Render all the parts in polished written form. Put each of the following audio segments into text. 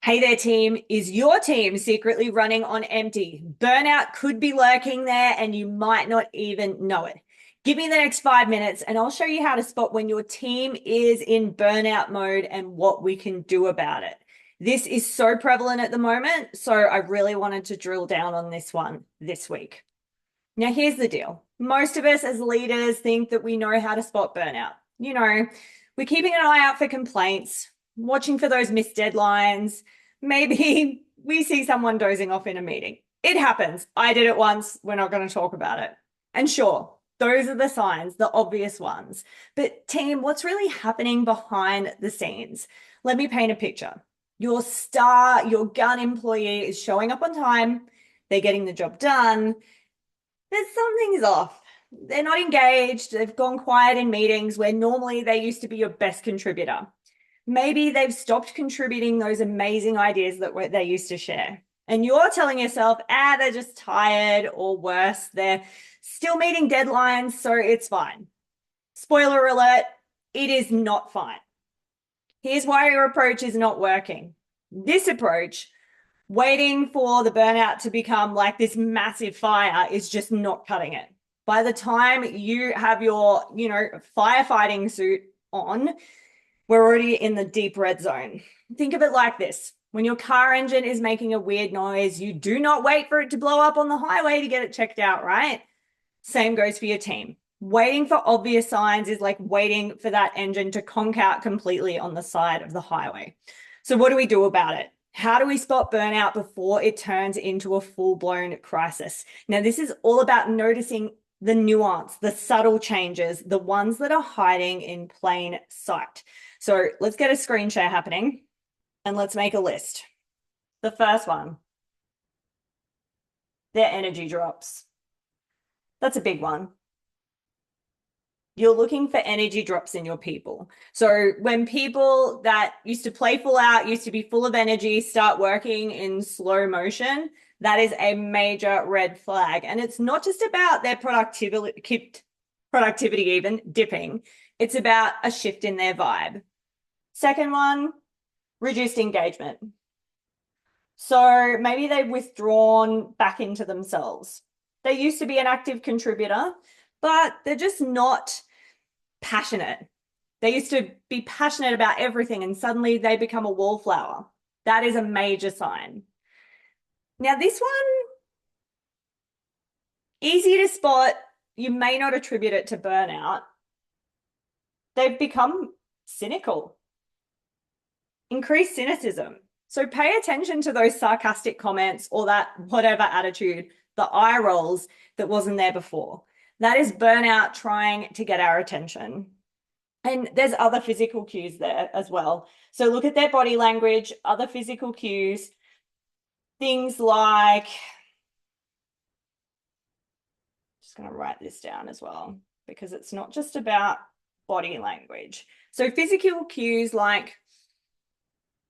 Hey there, team. Is your team secretly running on empty? Burnout could be lurking there and you might not even know it. Give me the next 5 minutes and I'll show you how to spot when your team is in burnout mode and what we can do about it. This is so prevalent at the moment, so I really wanted to drill down on this one this week. Now, here's the deal. Most of us as leaders think that we know how to spot burnout. We're keeping an eye out for complaints, watching for those missed deadlines. Maybe we see someone dozing off in a meeting. It happens. I did it once. We're not going to talk about it. And sure, those are the signs, the obvious ones. But team, what's really happening behind the scenes? Let me paint a picture. Your star, your gun employee is showing up on time. They're getting the job done. There's something's off. They're not engaged. They've gone quiet in meetings where normally they used to be your best contributor. Maybe they've stopped contributing those amazing ideas that they used to share. And you're telling yourself, they're just tired, or worse, they're still meeting deadlines, so it's fine. Spoiler alert, it is not fine. Here's why your approach is not working. This approach, waiting for the burnout to become like this massive fire, is just not cutting it. By the time you have your, firefighting suit on, we're already in the deep red zone. Think of it like this. When your car engine is making a weird noise, you do not wait for it to blow up on the highway to get it checked out, right? Same goes for your team. Waiting for obvious signs is like waiting for that engine to conk out completely on the side of the highway. So what do we do about it? How do we spot burnout before it turns into a full-blown crisis? Now, this is all about noticing the nuance, the subtle changes, the ones that are hiding in plain sight. So let's get a screen share happening and let's make a list. The first one, their energy drops. That's a big one. You're looking for energy drops in your people. So when people that used to play full out, used to be full of energy, start working in slow motion, that is a major red flag. And it's not just about their productivity even dipping. It's about a shift in their vibe. Second one, reduced engagement. So maybe they've withdrawn back into themselves. They used to be an active contributor, but they're just not passionate. They used to be passionate about everything and suddenly they become a wallflower. That is a major sign. Now, this one, easy to spot. You may not attribute it to burnout. They've become cynical. Increased cynicism. So pay attention to those sarcastic comments or that whatever attitude, the eye rolls that wasn't there before. That is burnout trying to get our attention. And there's other physical cues there as well. So look at their body language, other physical cues, things like, just going to write this down as well, because it's not just about body language. So physical cues like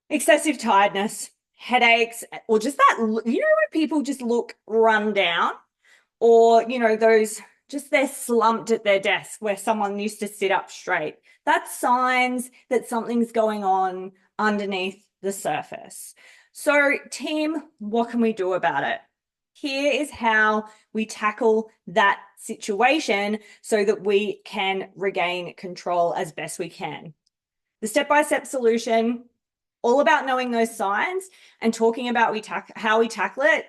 excessive tiredness, headaches, or just that, when people just look run down, or, those just they're slumped at their desk where someone used to sit up straight. That's signs that something's going on underneath the surface. So team, what can we do about it? Here is how we tackle that situation so that we can regain control as best we can. The step-by-step solution, all about knowing those signs and talking about how we tackle it.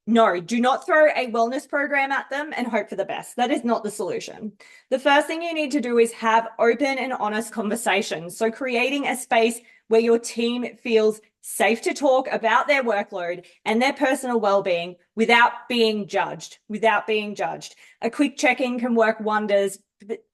No, do not throw a wellness program at them and hope for the best. That is not the solution. The first thing you need to do is have open and honest conversations. So creating a space where your team feels safe to talk about their workload and their personal well-being without being judged, A quick check-in can work wonders. But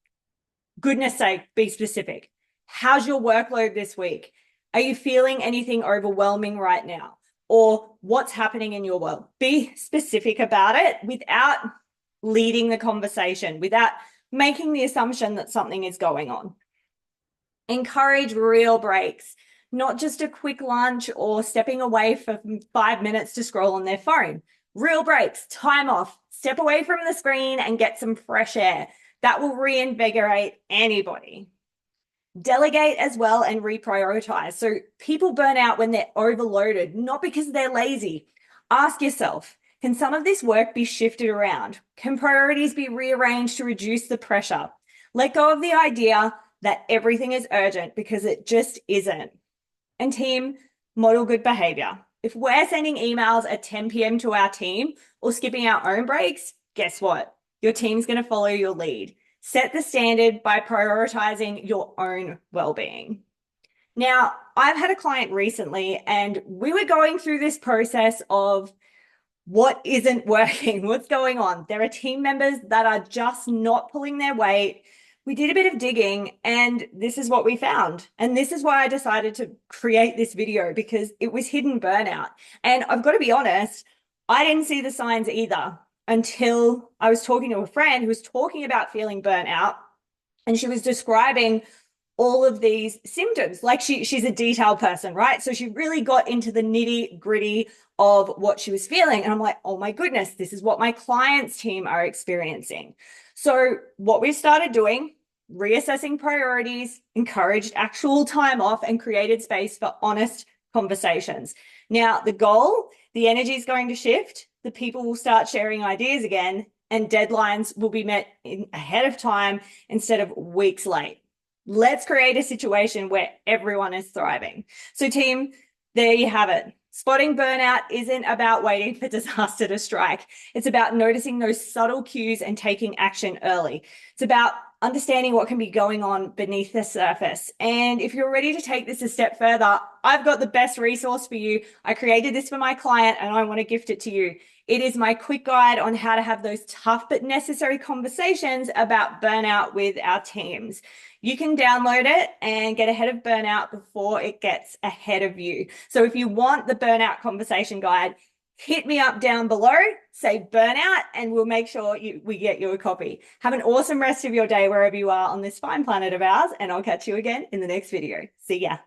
goodness sake, be specific. How's your workload this week? Are you feeling anything overwhelming right now? Or what's happening in your world? Be specific about it without leading the conversation, without making the assumption that something is going on. Encourage real breaks, not just a quick lunch or stepping away for 5 minutes to scroll on their phone. Real breaks, time off, step away from the screen and get some fresh air. That will reinvigorate anybody. Delegate as well and reprioritize. So people burn out when they're overloaded, not because they're lazy. Ask yourself, can some of this work be shifted around? Can priorities be rearranged to reduce the pressure? Let go of the idea that everything is urgent because it just isn't. And team, model good behavior. If we're sending emails at 10 p.m. to our team or skipping our own breaks, guess what? Your team's going to follow your lead. Set the standard by prioritizing your own well-being. Now, I've had a client recently and we were going through this process of what isn't working, what's going on. There are team members that are just not pulling their weight. We did a bit of digging and this is what we found. And this is why I decided to create this video because it was hidden burnout. And I've got to be honest, I didn't see the signs either until I was talking to a friend who was talking about feeling burnout. And she was describing all of these symptoms. Like she's a detail person, right? So she really got into the nitty gritty of what she was feeling. And I'm like, oh my goodness, this is what my clients' team are experiencing. So what we started doing, reassessing priorities, encouraged actual time off and created space for honest conversations. Now, the goal, the energy is going to shift. The people will start sharing ideas again and deadlines will be met ahead of time instead of weeks late. Let's create a situation where everyone is thriving. So team, there you have it. Spotting burnout isn't about waiting for disaster to strike. It's about noticing those subtle cues and taking action early. It's about understanding what can be going on beneath the surface. And if you're ready to take this a step further, I've got the best resource for you. I created this for my client and I want to gift it to you. It is my quick guide on how to have those tough but necessary conversations about burnout with our teams. You can download it and get ahead of burnout before it gets ahead of you. So if you want the burnout conversation guide, hit me up down below, say burnout, and we'll make sure we get you a copy. Have an awesome rest of your day wherever you are on this fine planet of ours, and I'll catch you again in the next video. See ya.